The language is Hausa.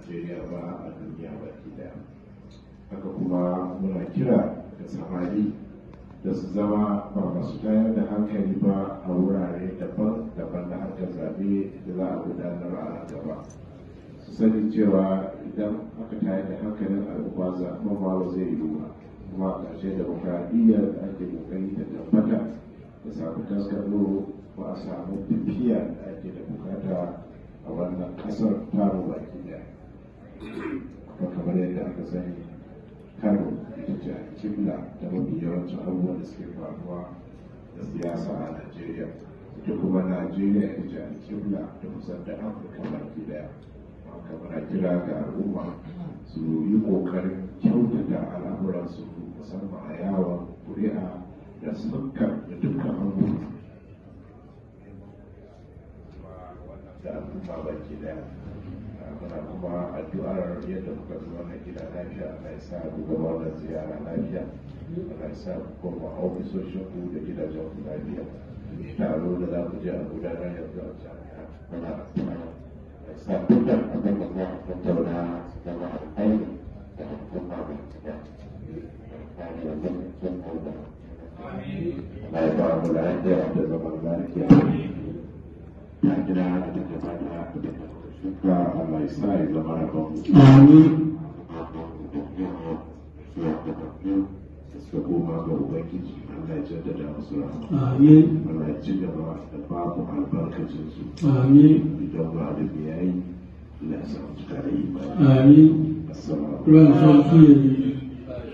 Najeriya ba a duniya baki daya. Haka kuma muna kira da samari da su zama ba masu tayar da hankali ba a wurare daban-daban da harkar zaɓe da za a gudanar a gaba. Su sani cewa idan aka tayar da hankalin al'umma zaɓen ba zai yiwu ba, kuma a ƙarshe demokradiyyar da ake ƙoƙari ta tabbata da samu tasgaro ba a samu tafiya da ake da bukata a wannan ƙasar taro baki daya. Kamar yadda aka sani, Kano ita ce a kibla da mafi yawancin abubuwan da suke faruwa da siyasa a Najeriya. Ita kuma Najeriya ita ce a kibla da kusan da Afirka baki daya. Kamar kira ga al'umma su yi ƙoƙarin kyautata al'amuransu musamman a yawon ƙuri'a da sankar da dukkan abubuwa da al'umma baki daya. Muna kuma addu'ar yadda muka zuwa na gida lafiya, Allah ya sa ku gaba wannan ziyara lafiya, Allah ya sa ku koma ofisoshin ku da gidajen ku lafiya. Taro da za ku je a gudanar yanzu a jami'a, muna addu'a ya sa dukkan abin da za a tattauna su zama alkhairi da al'umma baki daya. Allah ya ba mu lafiya da zaman lafiya. Ya gida da duka fata da shuka Allah ya sa ya zama rabon. Amin. Suka koma ga Ubangiji, Allah ya jaddada musu rahama. Amin. Allah ya ci gaba da babu albarkacin su. Amin. Idan ba da biyayi, Allah ya sa mu cika da imani. Amin. Assalamu alaikum.